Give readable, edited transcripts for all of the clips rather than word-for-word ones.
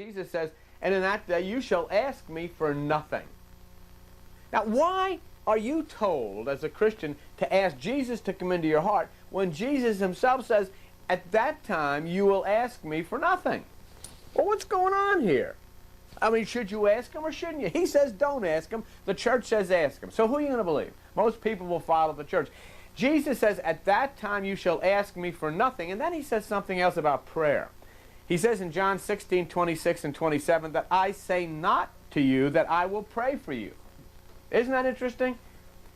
Jesus says, and in that day you shall ask me for nothing. Now, why are you told as a Christian to ask Jesus to come into your heart when Jesus himself says, at that time you will ask me for nothing? Well, what's going on here? I mean, should you ask him or shouldn't you? He says don't ask him. The church says ask him. So who are you going to believe? Most people will follow the church. Jesus says, at that time you shall ask me for nothing. And then he says something else about prayer. He says in John 16, 26 and 27, that I say not to you that I will pray for you. Isn't that interesting?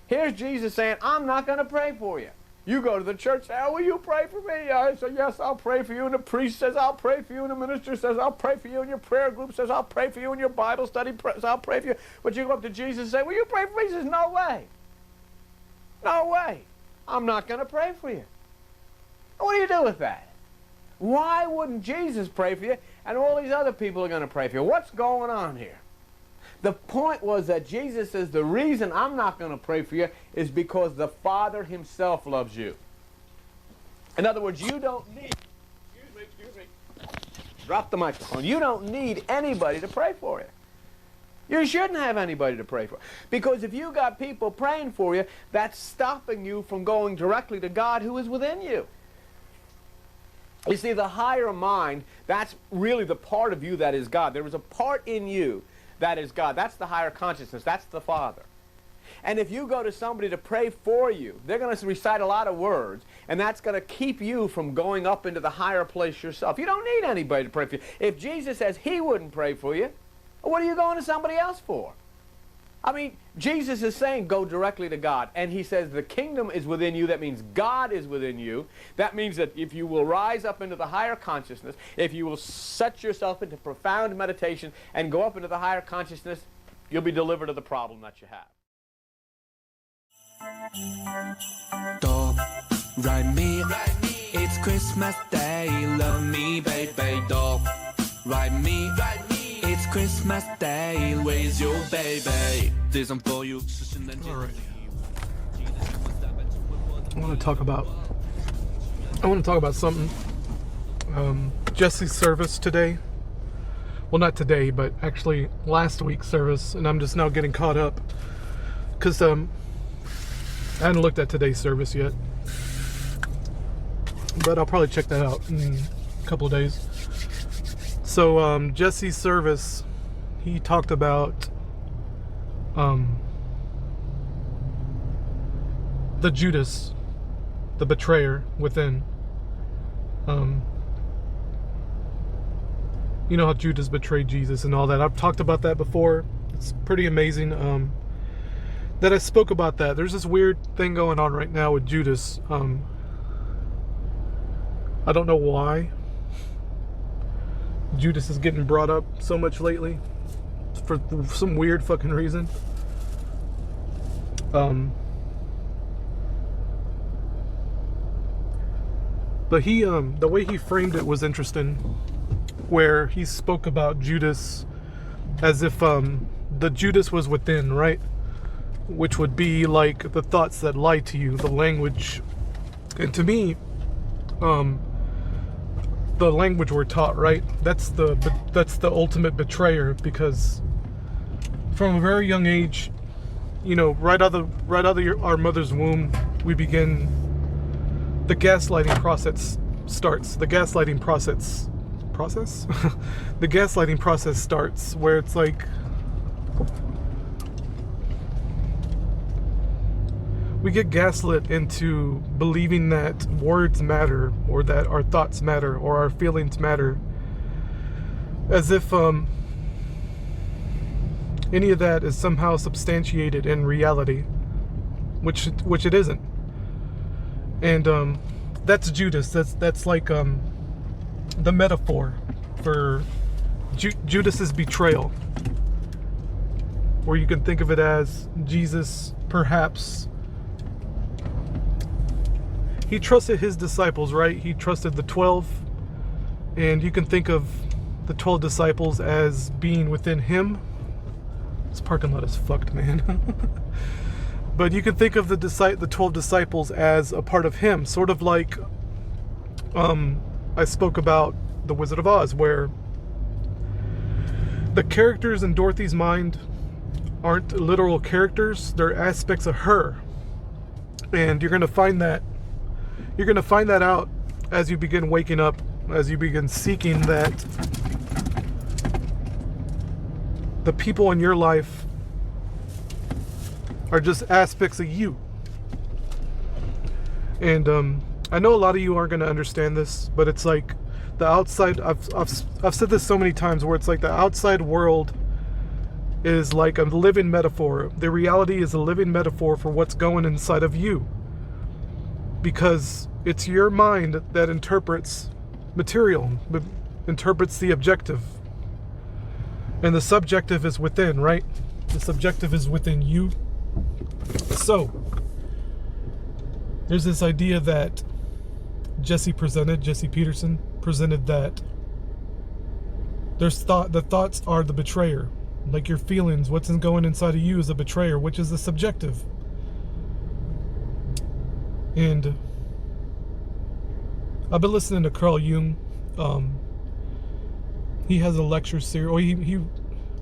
Here's Jesus saying, I'm not going to pray for you. You go to the church, say, oh, will you pray for me? I say, yes, I'll pray for you. And the priest says, I'll pray for you. And the minister says, I'll pray for you. And your prayer group says, I'll pray for you. And your Bible study says, I'll pray for you. But you go up to Jesus and say, will you pray for me? He says, no way. No way. I'm not going to pray for you. What do you do with that? Why wouldn't Jesus pray for you and all these other people are going to pray for you? What's going on here? The point was that Jesus says the reason I'm not going to pray for you is because the Father himself loves you. In other words, you don't need, excuse me, drop the microphone. You don't need anybody to pray for you. You shouldn't have anybody to pray for. Because if you got people praying for you, that's stopping you from going directly to God who is within you. You see, the higher mind, that's really the part of you that is God. There is a part in you that is God. That's the higher consciousness. That's the Father. And if you go to somebody to pray for you, they're going to recite a lot of words, and that's going to keep you from going up into the higher place yourself. You don't need anybody to pray for you. If Jesus says he wouldn't pray for you, what are you going to somebody else for? I mean, Jesus is saying go directly to God. And he says the kingdom is within you. That means God is within you. That means that if you will rise up into the higher consciousness, if you will set yourself into profound meditation and go up into the higher consciousness, you'll be delivered of the problem that you have. Don't write me. It's Christmas Day. Love me, baby. Don't write me. It's Christmas Day, where's your baby? This is for you. Alright. I want to talk about something. Jesse's service today. Well, not today, but actually last week's service, and I'm just now getting caught up. Because I hadn't looked at today's service yet. But I'll probably check that out in a couple of days. So Jesse's service, he talked about the Judas, the betrayer within. You know how Judas betrayed Jesus and all that. I've talked about that before. It's pretty amazing that I spoke about that. There's this weird thing going on right now with Judas. I don't know why Judas is getting brought up so much lately for some weird fucking reason. But he, the way he framed it was interesting, where he spoke about Judas as if the Judas was within, right? Which would be like the thoughts that lie to you, the language. And to me, the language we're taught, right? That's the ultimate betrayer, because from a very young age, you know, right out of our mother's womb, we begin. The gaslighting process starts. The gaslighting process. The gaslighting process starts, where it's like we get gaslit into believing that words matter, or that our thoughts matter, or our feelings matter, as if any of that is somehow substantiated in reality, which it isn't. And that's Judas. That's like the metaphor for Judas's betrayal, or you can think of it as Jesus perhaps. He trusted his disciples, right? He trusted the 12, and you can think of the 12 disciples as being within him. This parking lot is fucked, man. But you can think of the 12 disciples as a part of him, sort of like I spoke about the Wizard of Oz, where the characters in Dorothy's mind aren't literal characters, they're aspects of her. And you're going to find that out as you begin waking up, as you begin seeking that the people in your life are just aspects of you. And I know a lot of you aren't going to understand this, but it's like the outside, I've said this so many times, where it's like the outside world is like a living metaphor. The reality is a living metaphor for what's going inside of you, because it's your mind that interprets material, interprets the objective, and the subjective is within, right? The subjective is within you. So there's this idea that Jesse Peterson presented, that the thoughts are the betrayer. Like your feelings, what's going inside of you is a betrayer, which is the subjective. And I've been listening to Carl Jung. He has a lecture series, or he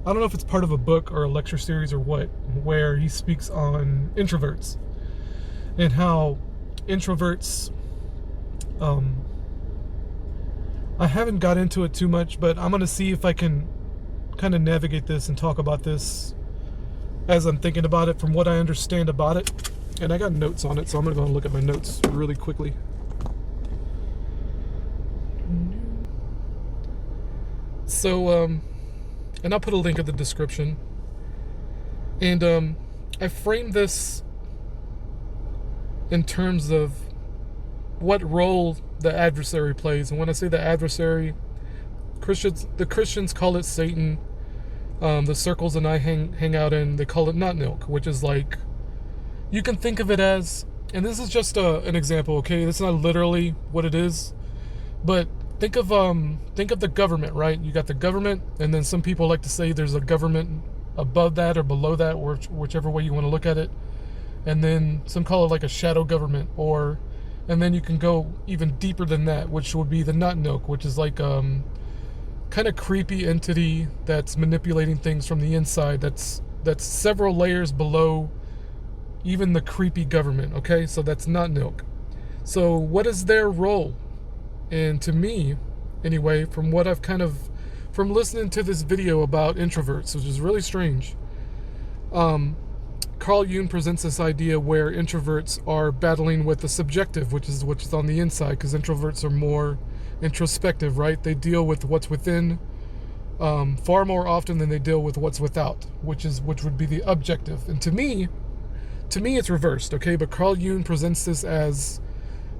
I don't know if it's part of a book or a lecture series or what, where he speaks on introverts and how introverts, I haven't got into it too much, but I'm going to see if I can kind of navigate this and talk about this as I'm thinking about it, from what I understand about it. And I got notes on it, so I'm going to go and look at my notes really quickly. So, and I'll put a link in the description. And I framed this in terms of what role the adversary plays. And when I say the adversary, the Christians call it Satan. The circles that I hang out in, they call it notnilc, which is like, you can think of it as, and this is just an example, okay? This is not literally what it is, but think of the government, right? You got the government, and then some people like to say there's a government above that or below that, or whichever way you want to look at it. And then some call it like a shadow government, and then you can go even deeper than that, which would be the notnilc, which is like kind of creepy entity that's manipulating things from the inside. That's several layers below even the creepy government. Okay, so that's notnilc. So what is their role? And to me, anyway, from what I've from listening to this video about introverts, which is really strange, Carl Jung presents this idea where introverts are battling with the subjective, which is on the inside, because introverts are more introspective, right? They deal with what's within far more often than they deal with what's without, which would be the objective. And to me it's reversed, okay? But Carl Jung presents this as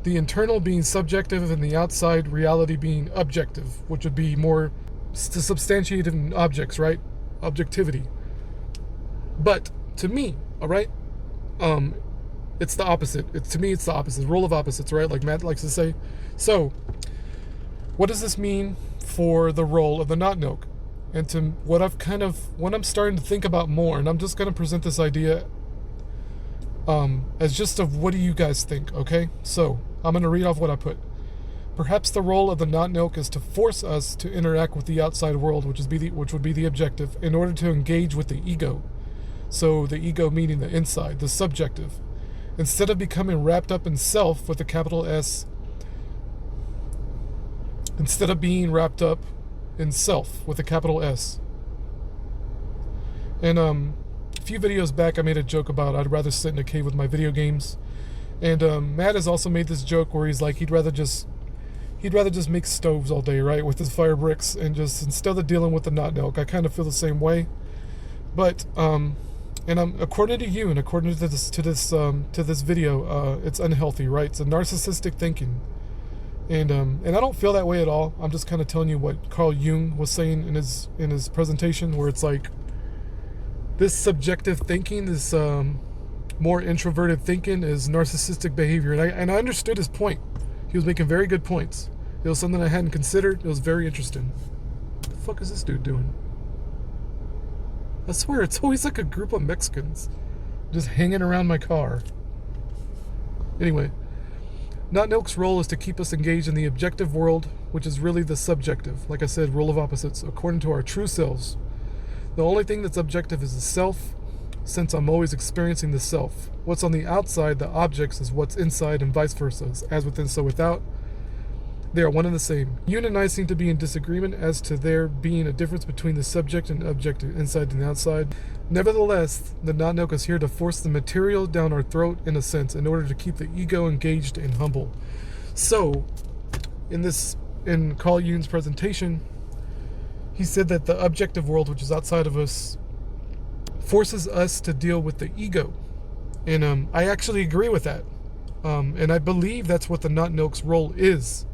the internal being subjective and the outside reality being objective, which would be more substantiated in objects, right? Objectivity. But to me, all right, it's the opposite. To me, it's the opposite. Role of opposites, right? Like Matt likes to say. So, what does this mean for the role of the notnilc? And to what I'm starting to think about more, and I'm just going to present this idea as just of what do you guys think, okay? So, I'm going to read off what I put. Perhaps the role of the notnilc is to force us to interact with the outside world, which would be the objective, in order to engage with the ego. So the ego meaning the inside, the subjective. Instead of becoming wrapped up in self with a capital S, instead of being wrapped up in self with a capital S. And a few videos back I made a joke about I'd rather sit in a cave with my video games. And Matt has also made this joke where he's like he'd rather just make stoves all day, right, with his fire bricks, and just instead of dealing with the notnilc. I kind of feel the same way. But and according to you and according to this video, it's unhealthy, right? It's a narcissistic thinking, and I don't feel that way at all. I'm just kind of telling you what Carl Jung was saying in his presentation, where it's like this subjective thinking, this more introverted thinking, is narcissistic behavior, and I understood his point. He was making very good points. It was something I hadn't considered. It was very interesting. What the fuck is this dude doing? I swear, it's always like a group of Mexicans just hanging around my car. Anyway, notnilc's role is to keep us engaged in the objective world, which is really the subjective. Like I said, role of opposites, according to our true selves. The only thing that's objective is the self, since I'm always experiencing the self. What's on the outside, the objects, is what's inside, and vice versa. As within, so without. They are one and the same. You and I seem to be in disagreement as to there being a difference between the subject and object, inside and outside. Nevertheless, the notnilc is here to force the material down our throat, in a sense, in order to keep the ego engaged and humble. So, in Carl Jung's presentation, he said that the objective world, which is outside of us, forces us to deal with the ego. And I actually agree with that. And I believe that's what the notnilc's role is.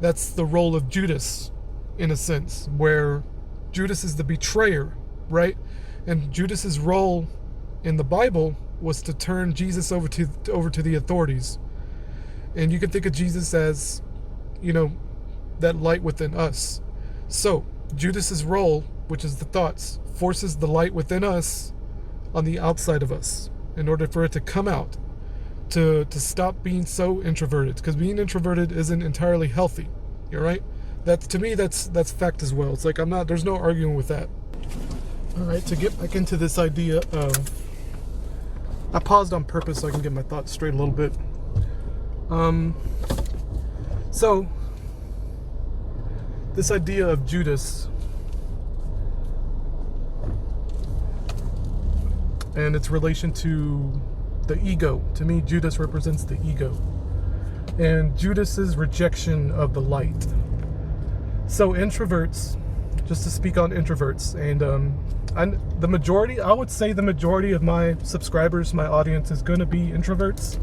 That's the role of Judas, in a sense, where Judas is the betrayer, right? And Judas's role in the Bible was to turn Jesus over to the authorities. And you can think of Jesus as, that light within us. So, Judas's role, which is the thoughts, forces the light within us on the outside of us in order for it to come out. To stop being so introverted, because being introverted isn't entirely healthy. You're right. To me that's fact as well. It's like there's no arguing with that. All right, to get back into this idea of, I paused on purpose so I can get my thoughts straight a little bit. So this idea of Judas and its relation to the ego. To me, Judas represents the ego. And Judas's rejection of the light. So introverts, just to speak on introverts, and I would say the majority of my subscribers, my audience, is going to be introverts,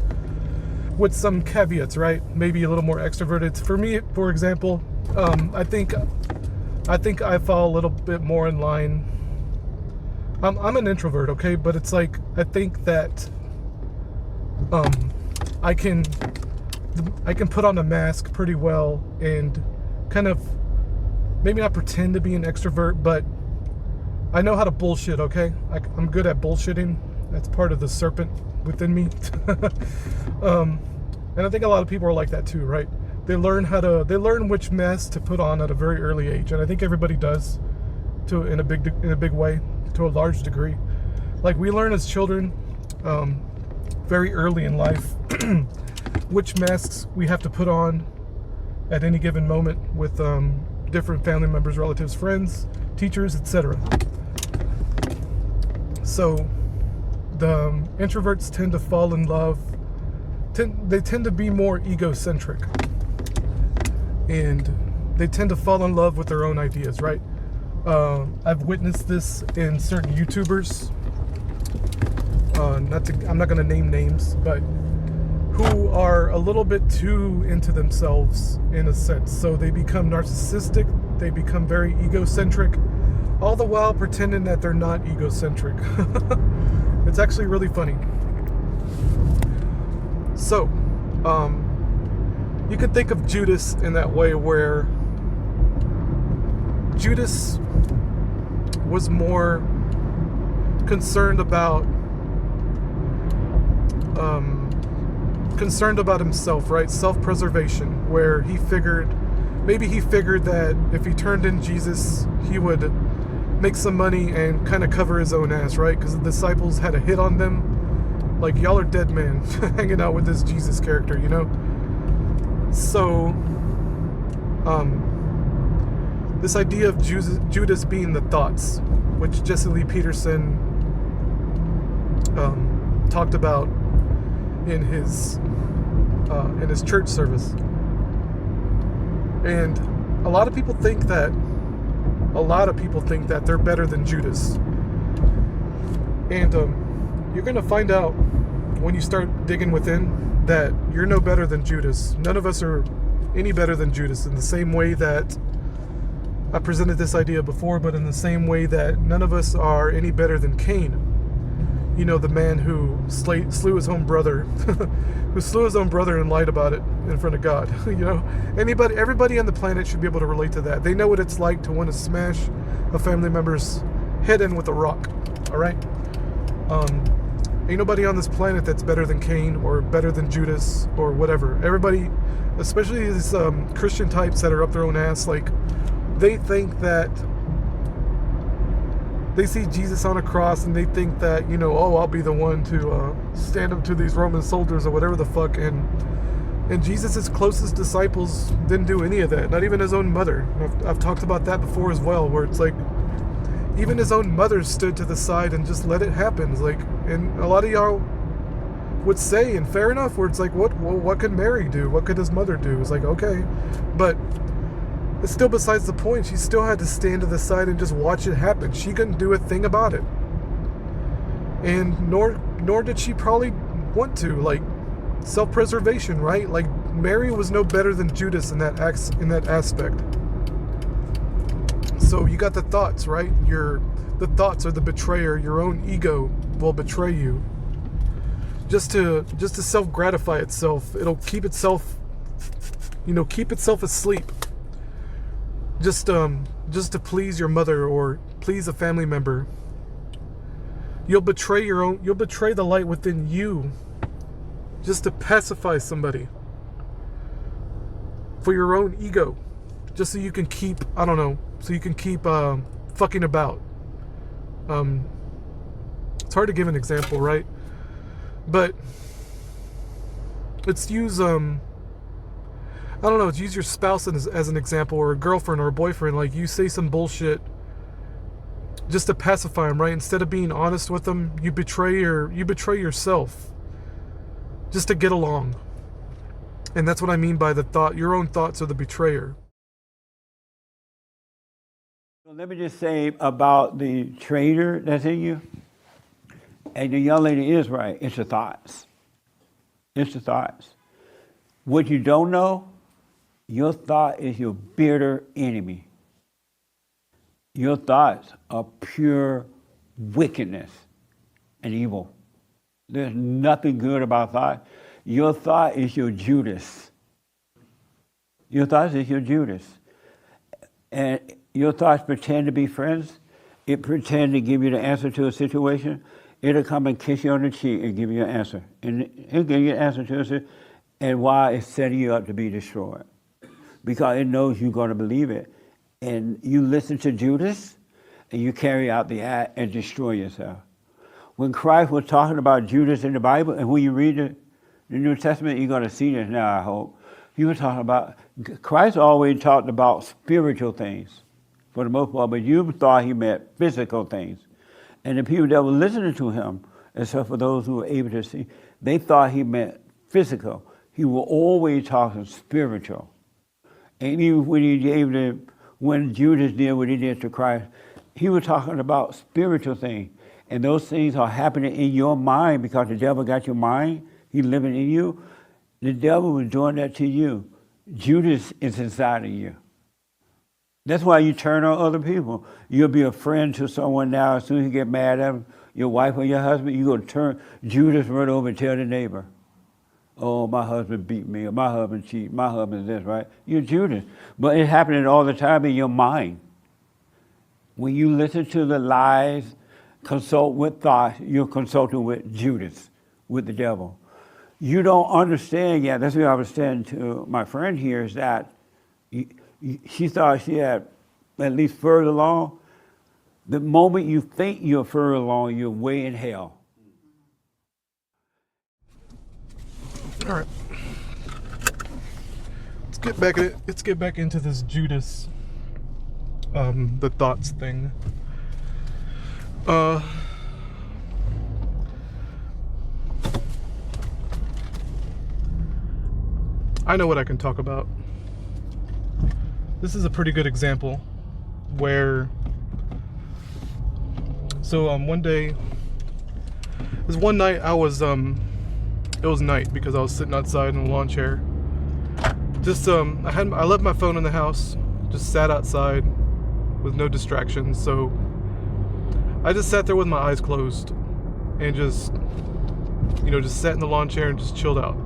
with some caveats, right? Maybe a little more extroverted. For me, for example, I think I fall a little bit more in line. I'm an introvert, okay, but it's like I think that I can put on a mask pretty well and kind of maybe not pretend to be an extrovert, but I know how to bullshit, okay? I'm good at bullshitting. That's part of the serpent within me. And I think a lot of people are like that too, right? They learn which mask to put on at a very early age, and I think everybody does in a big way, to a large degree. Like we learn as children very early in life which masks we have to put on at any given moment with different family members, relatives, friends, teachers, etc. So the introverts tend to fall in love. They tend to be more egocentric, and they tend to fall in love with their own ideas, right? I've witnessed this in certain YouTubers. I'm not going to name names, but who are a little bit too into themselves in a sense. So they become narcissistic, they become very egocentric, all the while pretending that they're not egocentric. It's actually really funny. So, you could think of Judas in that way, where Judas was more concerned about himself, right? Self-preservation, where he figured that if he turned in Jesus, he would make some money and kind of cover his own ass, right? Because the disciples had a hit on them. Like, y'all are dead men hanging out with this Jesus character, you know? So, this idea of Judas being the thoughts, which Jesse Lee Peterson talked about in his church service. And a lot of people think that they're better than Judas. And you're going to find out when you start digging within that you're no better than Judas. None of us are any better than Judas, in the same way that I presented this idea before, but in the same way that none of us are any better than Cain. You know, the man who slew his own brother, and lied about it in front of God. You know, everybody on the planet should be able to relate to that. They know what it's like to want to smash a family member's head in with a rock. All right. Ain't nobody on this planet that's better than Cain or better than Judas or whatever. Everybody, especially these Christian types that are up their own ass, like they think that they see Jesus on a cross and they think that, you know, oh, I'll be the one to stand up to these Roman soldiers or whatever the fuck. And Jesus' closest disciples didn't do any of that, not even his own mother. I've talked about that before as well, where it's like, even his own mother stood to the side and just let it happen. It's like, and a lot of y'all would say, and fair enough, where it's like, what could Mary do? What could his mother do? It's like, okay, but it's still besides the point. She still had to stand to the side and just watch it happen. She couldn't do a thing about it, and nor did she probably want to. Like, self-preservation, right? Like, Mary was no better than Judas in that aspect. So you got the thoughts, right? The thoughts are the betrayer. Your own ego will betray you. Just to self-gratify itself. It'll keep itself, keep itself asleep. Just to please your mother or please a family member. You'll betray the light within you just to pacify somebody for your own ego, just so you can keep, fucking about. It's hard to give an example, right? But let's use let's use your spouse as an example, or a girlfriend or a boyfriend. Like, you say some bullshit just to pacify them, right? Instead of being honest with them, you betray yourself just to get along. And that's what I mean by the thought. Your own thoughts are the betrayer. Let me just say about the traitor that's in you. And the young lady is right. It's the thoughts. It's the thoughts. What you don't know, your thought is your bitter enemy. Your thoughts are pure wickedness and evil. There's nothing good about thought. Your thought is your Judas. Your thoughts is your Judas. And your thoughts pretend to be friends. It pretend to give you the answer to a situation. It'll come and kiss you on the cheek and give you an answer. And it'll give you an answer to it, and why it's setting you up to be destroyed. Because it knows you're going to believe it. And you listen to Judas, and you carry out the act and destroy yourself. When Christ was talking about Judas in the Bible, and when you read the New Testament, you're going to see this now, I hope. He was talking about, Christ always talked about spiritual things, for the most part, but you thought he meant physical things. And the people that were listening to him, except for those who were able to see, they thought he meant physical. He was always talking spiritual. And even when Judas did what he did to Christ, he was talking about spiritual things. And those things are happening in your mind because the devil got your mind. He's living in you. The devil was doing that to you. Judas is inside of you. That's why you turn on other people. You'll be a friend to someone now. As soon as you get mad at them, your wife or your husband, you're going to turn Judas right over and tell the neighbor, oh, my husband beat me, or my husband cheated, my husband is this, right? You're Judas. But it's happening all the time in your mind. When you listen to the lies, consult with thoughts, you're consulting with Judas, with the devil. You don't understand yet. That's what I was saying to my friend here, is that she thought she had at least further along. The moment you think you're further along, you're way in hell. All right. Let's get back into this Judas, the thoughts thing. I know what I can talk about. This is a pretty good example where, one night I was, it was night because I was sitting outside in a lawn chair. Just, I left my phone in the house, just sat outside with no distractions, so I just sat there with my eyes closed and just sat in the lawn chair and just chilled out.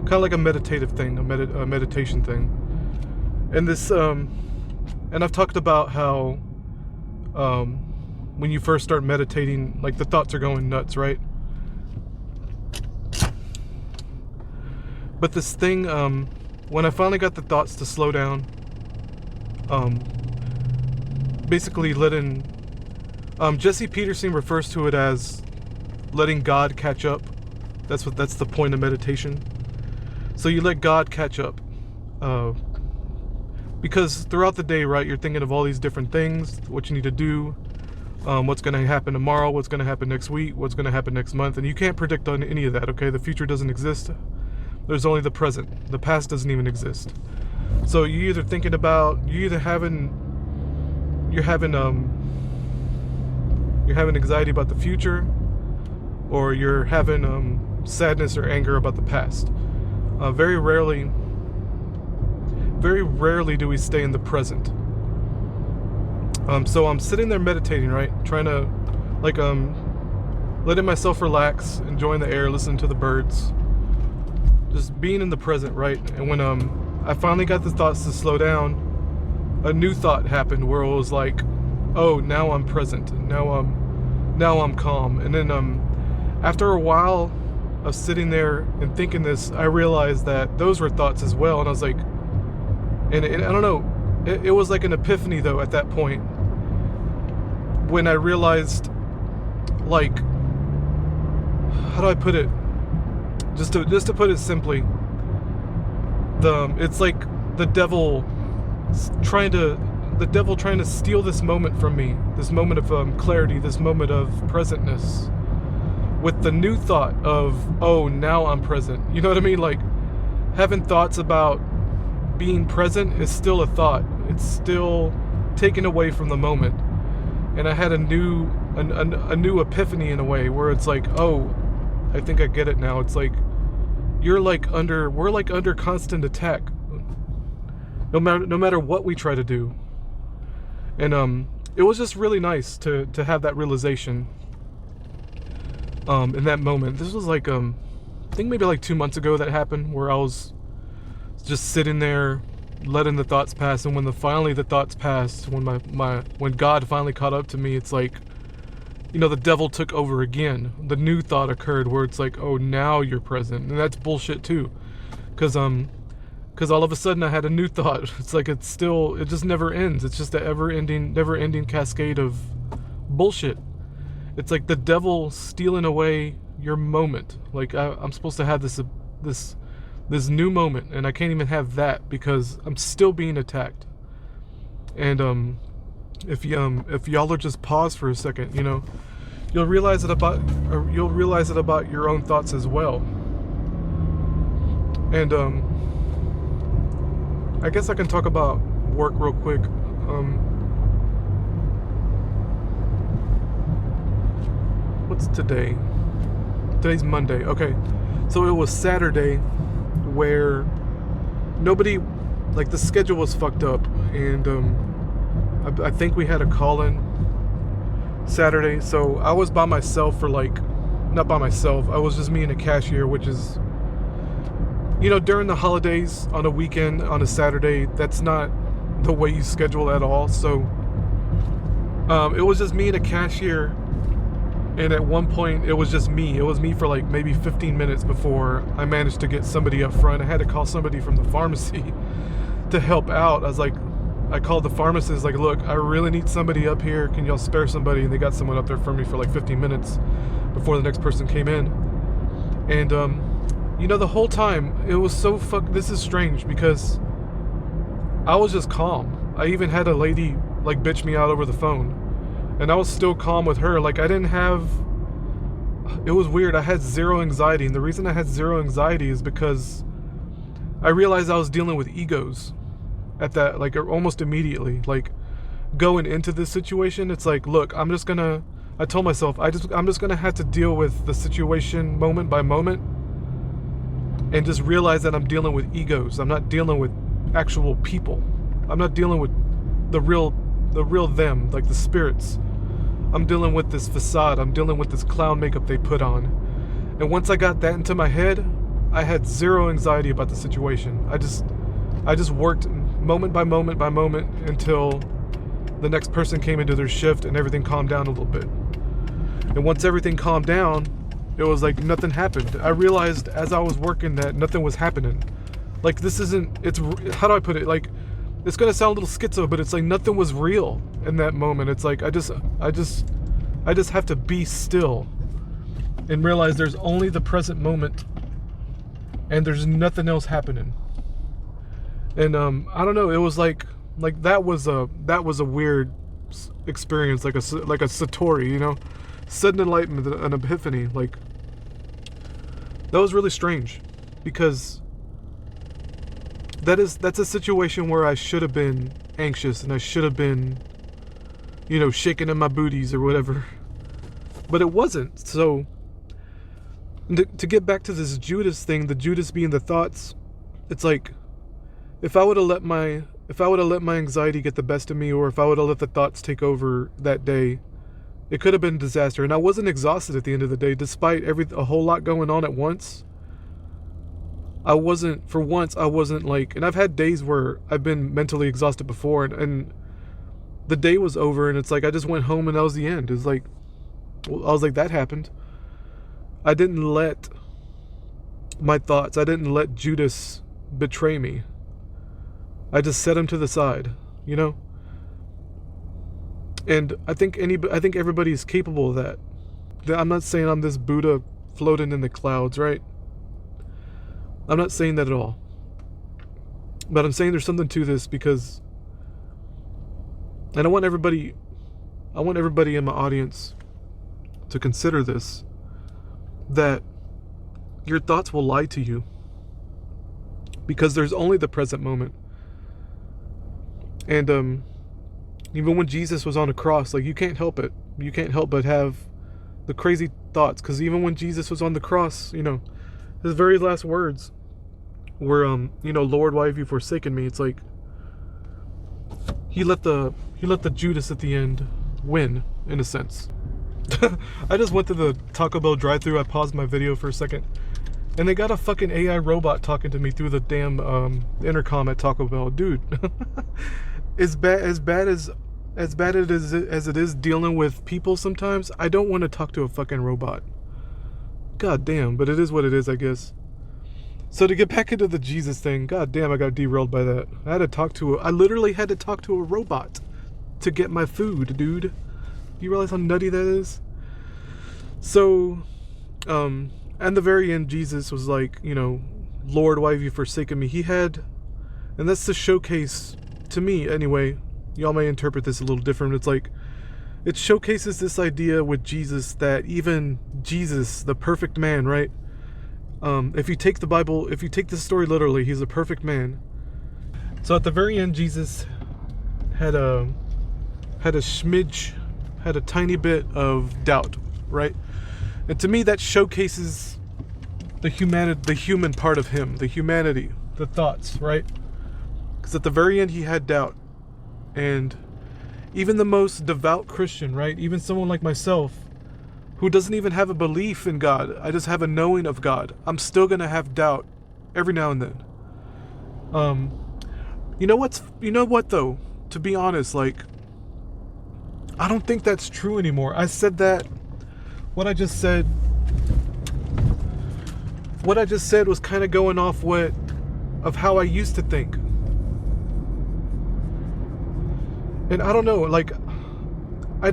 Kind of like a meditative thing, a meditation thing. And this, and I've talked about how, when you first start meditating, like the thoughts are going nuts, right? But this thing, when I finally got the thoughts to slow down, basically letting Jesse Peterson refers to it as letting God catch up. That's the point of meditation. So you let God catch up. Because throughout the day, right, you're thinking of all these different things, what you need to do, what's going to happen tomorrow, what's going to happen next week, what's going to happen next month, and you can't predict on any of that, okay? The future doesn't exist. There's only the present. The past doesn't even exist. So you're having anxiety about the future, or you're having sadness or anger about the past. Very rarely do we stay in the present. So I'm sitting there meditating, right? Trying to, letting myself relax, enjoying the air, listening to the birds. Just being in the present, right? And when I finally got the thoughts to slow down, a new thought happened where it was like, oh, now I'm present. Now I'm calm. And then after a while of sitting there and thinking this, I realized that those were thoughts as well. And I was like, and I don't know, it was like an epiphany though at that point, when I realized, like, how do I put it? Just to put it simply, it's like the devil trying to steal this moment from me, this moment of clarity, this moment of presentness, with the new thought of, oh, now I'm present. You know what I mean? Like, having thoughts about being present is still a thought. It's still taken away from the moment. And I had a new epiphany in a way where it's like, oh, I think I get it now. It's like we're like under constant attack, no matter what we try to do. And it was just really nice to have that realization in that moment. This was like I think maybe like 2 months ago that happened, where I was just sitting there letting the thoughts pass. And when the thoughts passed, when God finally caught up to me, it's like, you know, the devil took over again. The new thought occurred where it's like, oh, now you're present. And that's bullshit too. Cause all of a sudden I had a new thought. It's like, it just never ends. It's just a never ending cascade of bullshit. It's like the devil stealing away your moment. Like I'm supposed to have this new moment, and I can't even have that because I'm still being attacked. And if y'all are just pause for a second, you know, you'll realize it about your own thoughts as well. And I guess I can talk about work real quick. What's today? Today's Monday. Okay, so it was Saturday, where nobody, like, the schedule was fucked up, and I think we had a call-in Saturday, so I was by myself for, like, not by myself, I was just me and a cashier, which is, you know, during the holidays, on a weekend, on a Saturday, that's not the way you schedule at all. So it was just me and a cashier, and at one point it was just me. It was me for like maybe 15 minutes before I managed to get somebody up front. I had to call somebody from the pharmacy to help out. I called the pharmacist, like, look, I really need somebody up here. Can y'all spare somebody? And they got someone up there for me for like 15 minutes before the next person came in. And you know, the whole time it was so this is strange because I was just calm. I even had a lady like bitch me out over the phone, and I was still calm with her. Like, it was weird. I had zero anxiety, and the reason I had zero anxiety is because I realized I was dealing with egos at that, like, almost immediately. Like, going into this situation, it's like, look, I told myself, I'm just gonna have to deal with the situation moment by moment, and just realize that I'm dealing with egos. I'm not dealing with actual people. I'm not dealing with the real them, like the spirits. I'm dealing with this facade. I'm dealing with this clown makeup they put on. And once I got that into my head, I had zero anxiety about the situation. I just worked moment by moment by moment until the next person came into their shift and everything calmed down a little bit. And once everything calmed down, it was like nothing happened. I realized as I was working that nothing was happening. Like, how do I put it? Like, it's gonna sound a little schizo, but it's like nothing was real in that moment. It's like I just I just have to be still and realize there's only the present moment and there's nothing else happening. And I don't know, it was like that was a weird experience, like a satori, you know, sudden enlightenment, an epiphany. Like, that was really strange, because that's a situation where I should have been anxious and I should have been, you know, shaking in my booties or whatever, but it wasn't. So to get back to this Judas thing, the Judas being the thoughts, it's like, if I would have let my anxiety get the best of me, or if I would have let the thoughts take over that day, it could have been a disaster. And I wasn't exhausted at the end of the day, despite a whole lot going on at once. I wasn't like, and I've had days where I've been mentally exhausted before, and the day was over, and it's like I just went home and that was the end. It's like, well, I was like, that happened. I didn't let my thoughts, I didn't let Judas betray me. I just set him to the side, you know? And I think everybody is capable of that. I'm not saying I'm this Buddha floating in the clouds, right? I'm not saying that at all. But I'm saying there's something to this, because, and I want everybody in my audience to consider this, that your thoughts will lie to you, because there's only the present moment. And even when Jesus was on a cross, like, you can't help it. You can't help but have the crazy thoughts, because even when Jesus was on the cross, you know, his very last words were, you know, Lord, why have you forsaken me? It's like, he let the Judas at the end win, in a sense. I just went to the Taco Bell drive-thru. I paused my video for a second, and they got a fucking AI robot talking to me through the damn intercom at Taco Bell. Dude, as bad as it is dealing with people sometimes, I don't want to talk to a fucking robot. God damn, but it is what it is, I guess. So to get back into the Jesus thing, god damn, I got derailed by that. I literally had to talk to a robot to get my food, dude. Do you realize how nutty that is? So, at the very end, Jesus was like, you know, Lord, why have you forsaken me? He had, and that's the showcase, to me anyway, y'all may interpret this a little different. It's like, it showcases this idea with Jesus that even Jesus, the perfect man, right? If you take the Bible, if you take this story literally, he's a perfect man. So at the very end, Jesus had a tiny bit of doubt, right? And to me, that showcases the human part of him, the humanity, the thoughts, right? Because at the very end, he had doubt. And even the most devout Christian, right? Even someone like myself, who doesn't even have a belief in God, I just have a knowing of God, I'm still gonna have doubt every now and then. You know what though? To be honest, like, I don't think that's true anymore. I said that. What I just said was kind of going off of how I used to think. And I don't know, like, I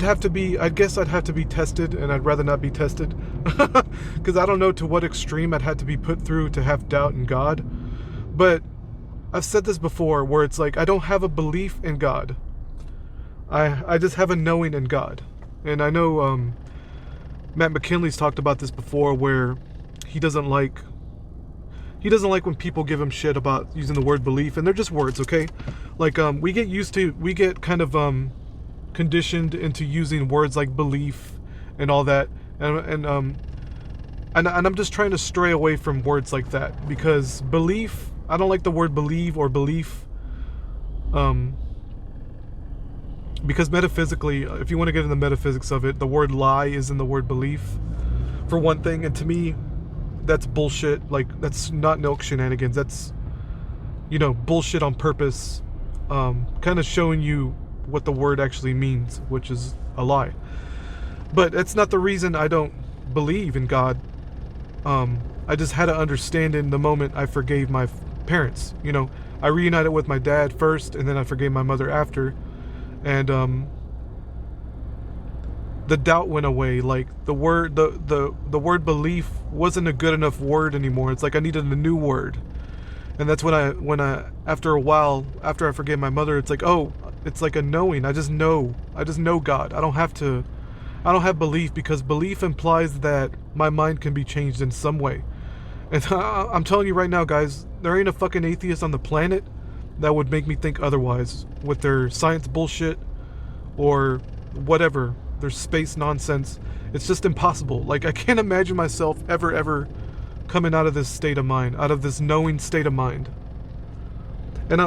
guess I'd have to be tested, and I'd rather not be tested. Because I don't know to what extreme I'd have to be put through to have doubt in God. But I've said this before, where it's like, I don't have a belief in God. I just have a knowing in God. And I know Matt McKinley's talked about this before, where he doesn't like when people give him shit about using the word belief, and they're just words, okay? Like, we get kind of conditioned into using words like belief and all that, and I'm just trying to stray away from words like that, because belief, I don't like the word believe or belief, because metaphysically, if you want to get into the metaphysics of it, the word lie is in the word belief, for one thing, and to me, that's bullshit. Like, that's notnilc shenanigans. That's, you know, bullshit on purpose, kind of showing you what the word actually means, which is a lie. But that's not the reason I don't believe in God. I just had to understand in the moment I forgave my parents. You know, I reunited with my dad first, and then I forgave my mother after. And the doubt went away. Like the word the word belief wasn't a good enough word anymore. It's like I needed a new word. And that's when I after a while, after I forgave my mother, it's like, oh, it's like a knowing. I just know God. I don't have belief, because belief implies that my mind can be changed in some way. And I'm telling you right now, guys, there ain't a fucking atheist on the planet that would make me think otherwise with their science bullshit or whatever, their space nonsense. It's just impossible. Like, I can't imagine myself ever coming out of this state of mind, out of this knowing state of mind. And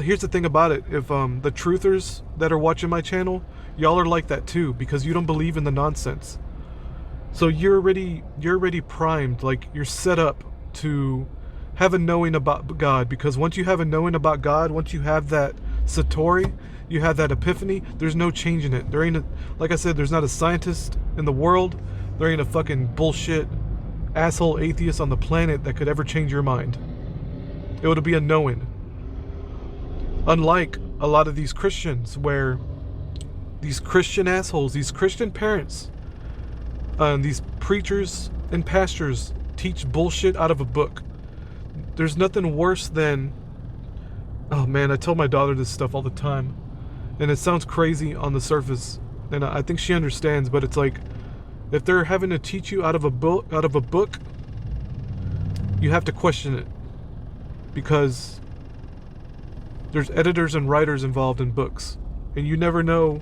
here's the thing about it. If the truthers that are watching my channel, y'all are like that too, because you don't believe in the nonsense. So you're already primed, like you're set up to have a knowing about God, because once you have a knowing about God, once you have that satori, you have that epiphany, there's no changing it. There ain't like I said, there's not a scientist in the world, there ain't a fucking bullshit asshole atheist on the planet that could ever change your mind. It would be a knowing. Unlike a lot of these Christians, where these Christian assholes, these Christian parents, these preachers and pastors teach bullshit out of a book. There's nothing worse than, oh man, I tell my daughter this stuff all the time, and it sounds crazy on the surface, and I think she understands, but it's like, if they're having to teach you out of a book, you have to question it, because there's editors and writers involved in books, and you never know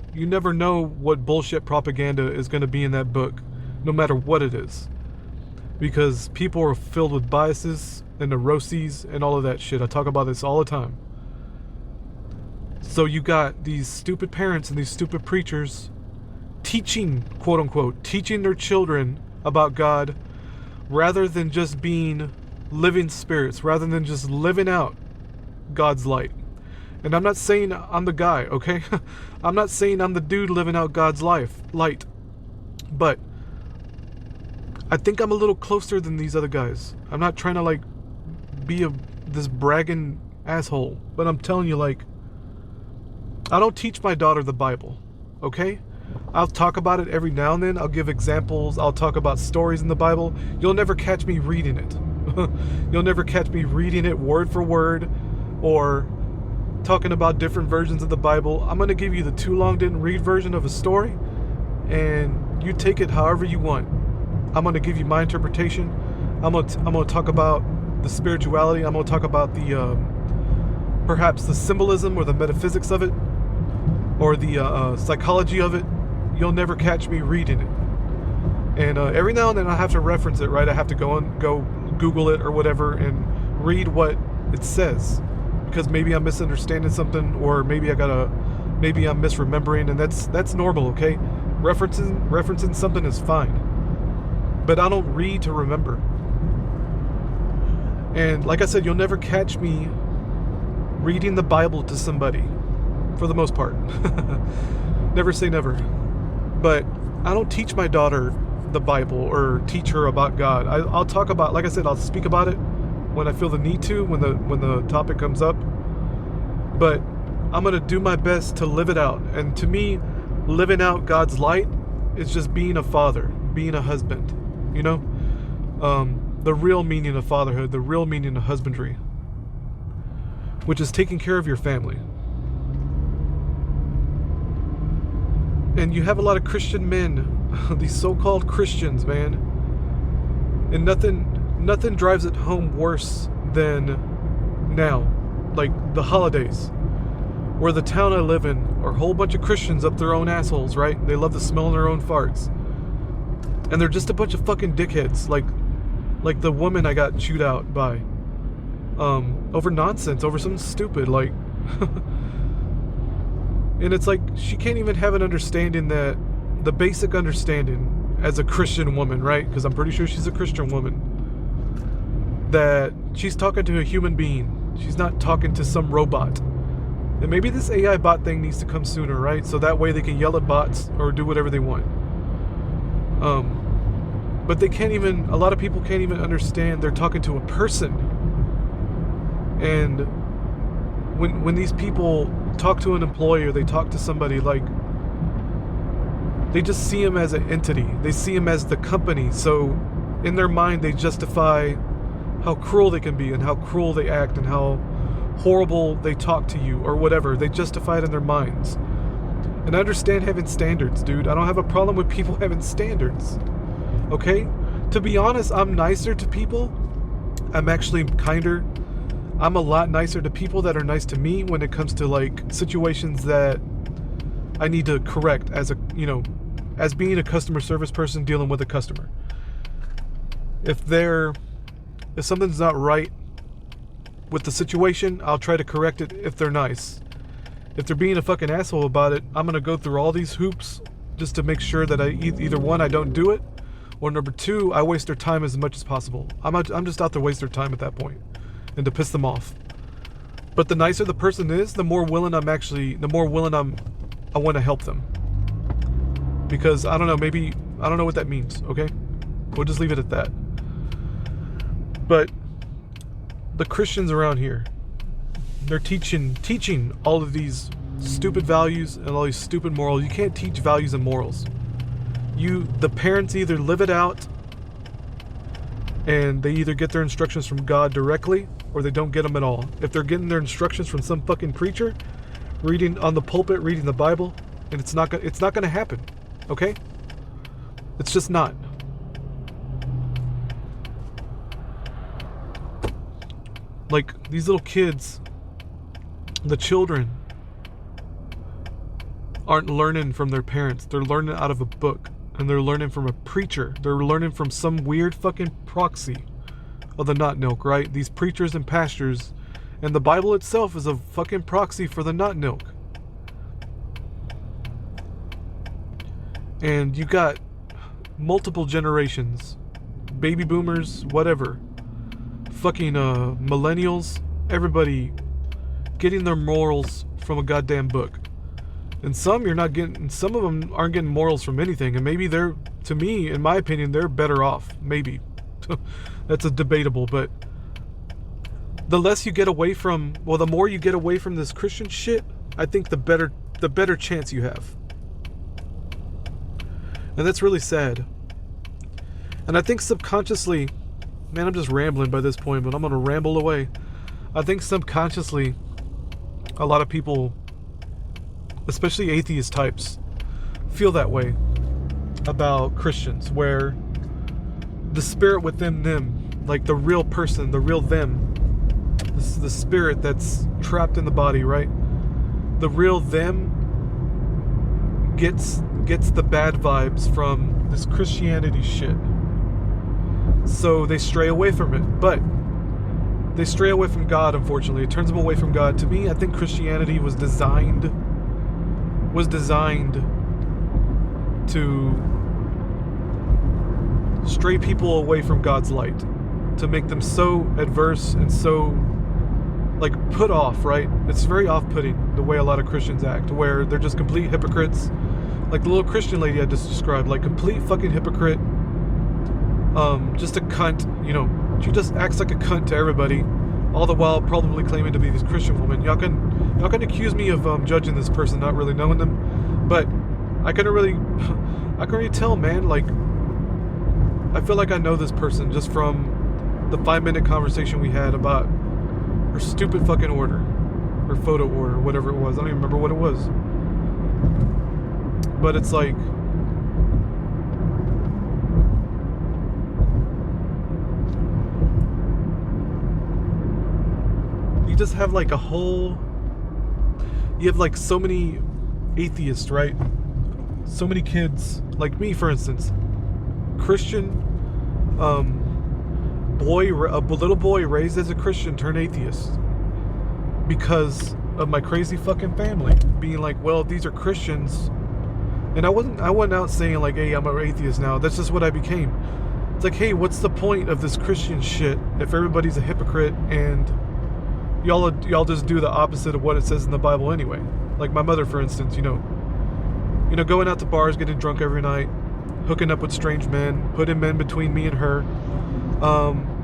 what bullshit propaganda is going to be in that book, no matter what it is, because people are filled with biases and neuroses and all of that shit. I talk about this all the time. So you got these stupid parents and these stupid preachers teaching, quote unquote, teaching their children about God, rather than just being living spirits, rather than just living out God's light. And I'm not saying I'm the guy, okay? I'm not saying I'm the dude living out God's light. But I think I'm a little closer than these other guys. I'm not trying to, like, be this bragging asshole. But I'm telling you, like, I don't teach my daughter the Bible, okay? I'll talk about it every now and then. I'll give examples. I'll talk about stories in the Bible. You'll never catch me reading it. You'll never catch me reading it word for word or talking about different versions of the Bible. I'm going to give you the too long didn't read version of a story, and you take it however you want. I'm going to give you my interpretation. I'm going to talk about the spirituality. I'm going to talk about the perhaps the symbolism or the metaphysics of it, or the psychology of it. You'll never catch me reading it. And every now and then I have to reference it, right? I have to go Google it or whatever and read what it says, because maybe I'm misunderstanding something, or maybe I'm misremembering, and that's normal, okay? Referencing something is fine. But I don't read to remember. And like I said, you'll never catch me reading the Bible to somebody, for the most part. Never say never. But I don't teach my daughter the Bible or teach her about God. I'll talk about, like I said, I'll speak about it when I feel the need to, when the topic comes up. But I'm going to do my best to live it out. And to me, living out God's light is just being a father, being a husband, you know? The real meaning of fatherhood, the real meaning of husbandry, which is taking care of your family. And you have a lot of Christian men, these so-called Christians, man. And nothing drives it home worse than now, like the holidays, where the town I live in are a whole bunch of Christians up their own assholes, right? They love to smell their own farts. And they're just a bunch of fucking dickheads, like the woman I got chewed out by, over nonsense, over something stupid, like, and it's like, she can't even have an understanding, that the basic understanding as a Christian woman, right? Because I'm pretty sure she's a Christian woman, that she's talking to a human being. She's not talking to some robot. And maybe this AI bot thing needs to come sooner, right? So that way they can yell at bots or do whatever they want. But they can't even, a lot of people can't even understand they're talking to a person. And when these people talk to an employee, or they talk to somebody, like, They just see him as an entity. They see him as the company. So in their mind, they justify how cruel they can be and how cruel they act and how horrible they talk to you or whatever. They justify it in their minds. And I understand having standards, dude. I don't have a problem with people having standards. Okay? To be honest, I'm nicer to people. I'm actually kinder. I'm a lot nicer to people that are nice to me when it comes to like situations that I need to correct as a, as being a customer service person dealing with a customer. If something's not right with the situation, I'll try to correct it if they're nice. If they're being a fucking asshole about it, I'm gonna go through all these hoops just to make sure that I either one, I don't do it, or number two, I waste their time as much as possible. I'm just out to waste their time at that point and to piss them off. But the nicer the person is, the more willing I want to help them. Because I don't know what that means, okay? We'll just leave it at that. But the Christians around here, they're teaching all of these stupid values and all these stupid morals. You can't teach values and morals. The parents either live it out and they either get their instructions from God directly or they don't get them at all. If they're getting their instructions from some fucking preacher reading on the pulpit, reading the Bible, and it's not gonna happen, okay? It's just not. Like these little kids, the children aren't learning from their parents. They're learning out of a book, and they're learning from a preacher. They're learning from some weird fucking proxy of the notnilc, right? These preachers and pastors, and the Bible itself is a fucking proxy for the notnilc. And you got multiple generations, baby boomers, whatever, fucking millennials, everybody getting their morals from a goddamn book. And some of them aren't getting morals from anything, and maybe they're, to me, in my opinion, they're better off. Maybe. That's a debatable, but the less you get away from, the more you get away from this Christian shit, I think the better chance you have. And that's really sad. And I think subconsciously, man, I'm just rambling by this point, but I'm gonna ramble away. I think subconsciously, a lot of people, especially atheist types, feel that way about Christians, where the spirit within them, like the real person, the real them, the spirit that's trapped in the body, right? The real them gets the bad vibes from this Christianity shit. So they stray away from it. But they stray away from God, unfortunately. It turns them away from God. To me, I think Christianity was designed to stray people away from God's light, to make them so adverse and so like put off, right? It's very off-putting the way a lot of Christians act, where they're just complete hypocrites. Like the little Christian lady I just described, like complete fucking hypocrite. Just a cunt, she just acts like a cunt to everybody, all the while probably claiming to be this Christian woman. Y'all can accuse me of judging this person, not really knowing them, but I can really tell, man. Like, I feel like I know this person just from the 5-minute conversation we had about her stupid fucking order, her photo order, whatever it was. I don't even remember what it was, but it's like, you just have like you have like so many atheists, right? So many kids, like me for instance, Christian, a little boy raised as a Christian turned atheist because of my crazy fucking family being like, well, these are Christians. And I wasn't out saying like, hey, I'm an atheist now. That's just what I became. It's like, hey, what's the point of this Christian shit if everybody's a hypocrite and y'all just do the opposite of what it says in the Bible anyway? Like my mother, for instance, going out to bars, getting drunk every night, hooking up with strange men, putting men between me and her.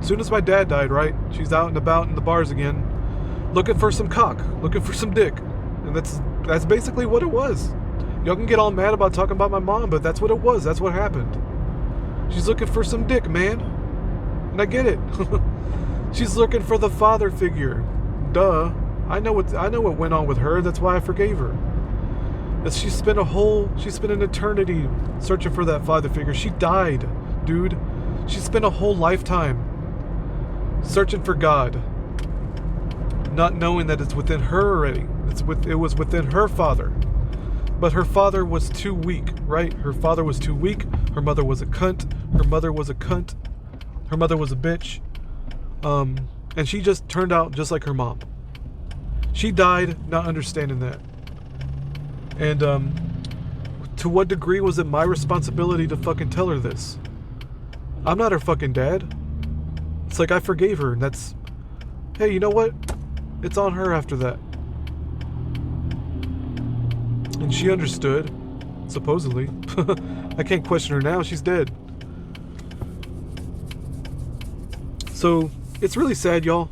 As soon as my dad died, right, she's out and about in the bars again, looking for some cock, looking for some dick. And that's basically what it was. Y'all can get all mad about talking about my mom, but that's what it was. That's what happened. She's looking for some dick, man. And I get it. She's looking for the father figure. Duh. I know what went on with her. That's why I forgave her. She spent an eternity searching for that father figure. She died, dude. She spent a whole lifetime searching for God, not knowing that it's within her already. It was within her father. But her father was too weak, right? Her father was too weak. Her mother was a cunt. Her mother was a cunt. Her mother was a bitch. And she just turned out just like her mom. She died not understanding that. And to what degree was it my responsibility to fucking tell her this? I'm not her fucking dad. It's like I forgave her, and that's... Hey, you know what? It's on her after that. And she understood, supposedly. I can't question her now, she's dead. So, it's really sad, y'all.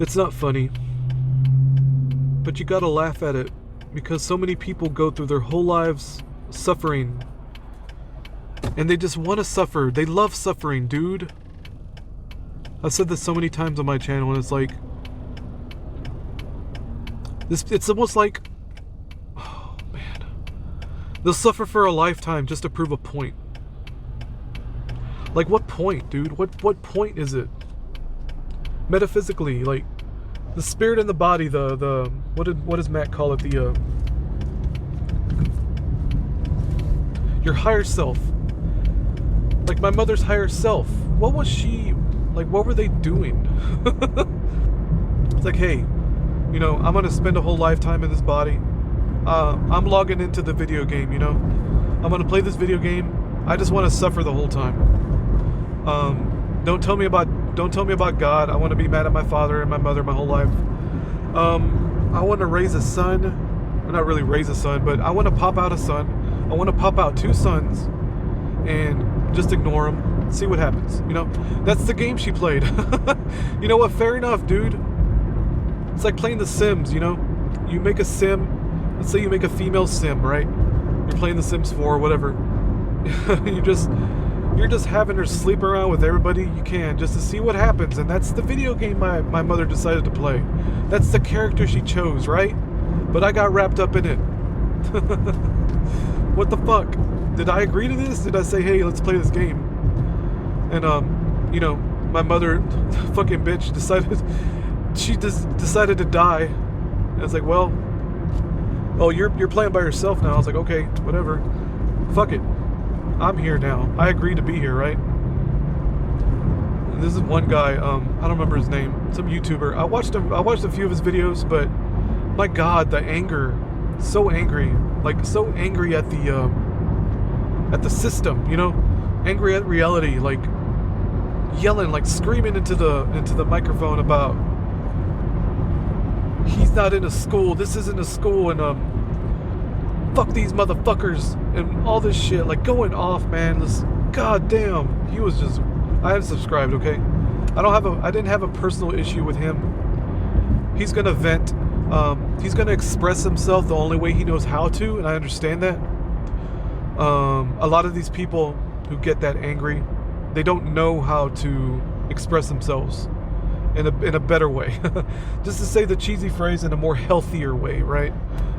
It's not funny. But you gotta laugh at it, because so many people go through their whole lives suffering. And they just want to suffer. They love suffering, dude. I've said this so many times on my channel, and it's like... It's almost like... Oh, man. They'll suffer for a lifetime just to prove a point. Like, what point, dude? What point is it? Metaphysically, like... The spirit and the body, what does Matt call it? Your higher self. Like my mother's higher self. What was she, like what were they doing? It's like, hey, you know, I'm gonna spend a whole lifetime in this body. I'm logging into the video game, you know? I'm gonna play this video game. I just wanna suffer the whole time. Don't tell me about God. I want to be mad at my father and my mother my whole life. I want to raise a son. Well, not really raise a son, but I want to pop out a son. I want to pop out 2 sons and just ignore them. See what happens. You know, that's the game she played. You know what? Fair enough, dude. It's like playing The Sims, you know? You make a sim. Let's say you make a female sim, right? You're playing The Sims 4 or whatever. You're just having her sleep around with everybody you can just to see what happens. And that's the video game my mother decided to play. That's the character she chose, right? But I got wrapped up in it. What the fuck? Did I agree to this? Did I say, hey, let's play this game? And, you know, my mother, fucking bitch, decided to die. And I was like, well, oh, you're playing by yourself now. I was like, okay, whatever. Fuck it. I'm here now. I agreed to be here, right? This is one guy, I don't remember his name, some YouTuber. I watched a few of his videos, but my God, the anger, so angry, like so angry at the system, you know, angry at reality, like yelling, like screaming into the microphone about he's not in a school, this isn't a school, and fuck these motherfuckers and all this shit, like going off, man. This, goddamn, he was just. I unsubscribed, okay? I didn't have a personal issue with him. He's gonna vent. He's gonna express himself the only way he knows how to, and I understand that. A lot of these people who get that angry, they don't know how to express themselves in a better way. Just to say the cheesy phrase in a more healthier way, right?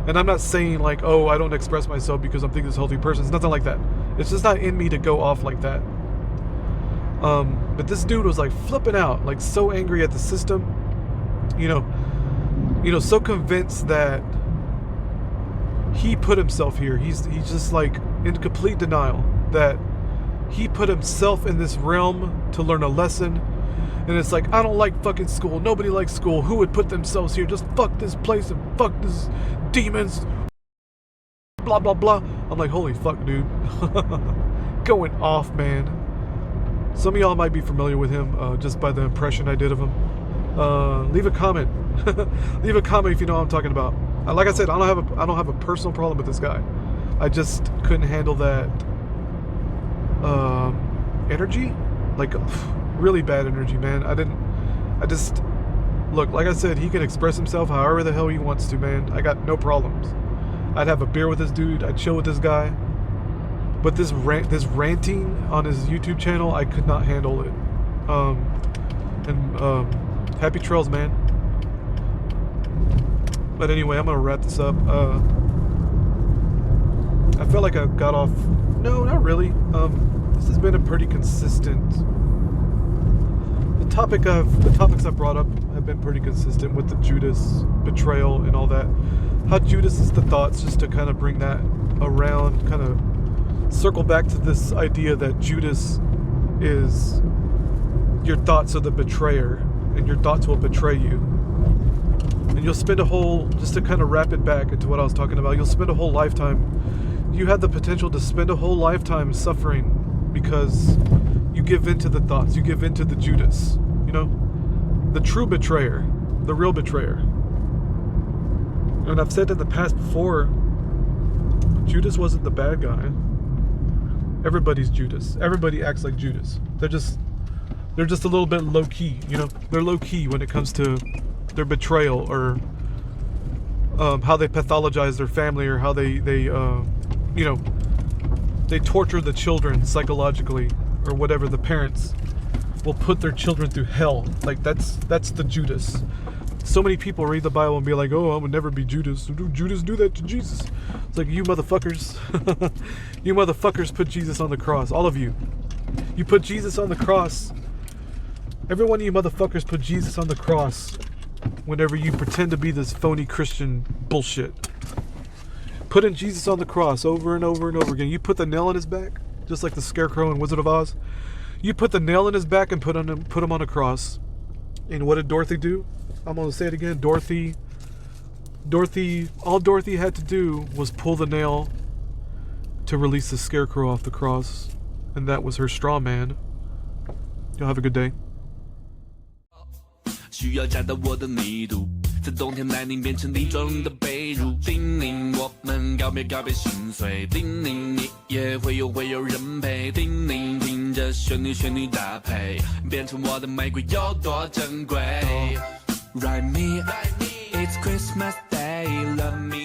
And I'm not saying like, oh, I don't express myself because I'm thinking this healthy person. It's nothing like that. It's just not in me to go off like that. But this dude was like flipping out, like so angry at the system. You know, so convinced that he put himself here. He's just like in complete denial that he put himself in this realm to learn a lesson. And it's like, I don't like fucking school. Nobody likes school. Who would put themselves here? Just fuck this place and fuck this demons. Blah, blah, blah. I'm like, holy fuck, dude. Going off, man. Some of y'all might be familiar with him just by the impression I did of him. Leave a comment. Leave a comment if you know what I'm talking about. Like I said, I don't have a personal problem with this guy. I just couldn't handle that energy. Like, really bad energy, man. Look, like I said, he can express himself however the hell he wants to, man. I got no problems. I'd have a beer with this dude. I'd chill with this guy. But this ranting on his YouTube channel, I could not handle it. Happy trails, man. But anyway, I'm gonna wrap this up. I felt like I got off. No, not really. This has been a pretty consistent. The topics I've brought up have been pretty consistent with the Judas betrayal and all that. How Judas is the thoughts, just to kind of bring that around, kind of circle back to this idea that Judas is your thoughts are the betrayer, and your thoughts will betray you. And you'll spend a whole, just to kind of wrap it back into what I was talking about, you'll spend a whole lifetime, you have the potential to spend a whole lifetime suffering because you give in to the thoughts, you give in to the Judas, you know? The true betrayer, the real betrayer. And I've said in the past before, Judas wasn't the bad guy. Everybody's Judas. Everybody acts like Judas. They're just a little bit low key, you know? They're low key when it comes to their betrayal, or how they pathologize their family, or how they torture the children psychologically, or whatever. The parents will put their children through hell. Like that's the Judas. So many people read the Bible and be like, oh, I would never be Judas. Judas do that to Jesus. It's like, you motherfuckers. You motherfuckers put Jesus on the cross. All of you. You put Jesus on the cross. Every one of you motherfuckers put Jesus on the cross whenever you pretend to be this phony Christian bullshit. Putting Jesus on the cross over and over and over again. You put the nail in his back, just like the Scarecrow in Wizard of Oz. You put the nail in his back and put him on a cross. And what did Dorothy do? I'm going to say it again. Dorothy, all Dorothy had to do was pull the nail to release the Scarecrow off the cross. And that was her straw man. Y'all have a good day. 需要加大我的密度，在冬天来临变成你装的被褥，叮咛我们告别心碎，叮咛你也会有人陪，叮咛听着旋律搭配，变成我的玫瑰有多珍贵。Write me, it's Christmas Day, love me.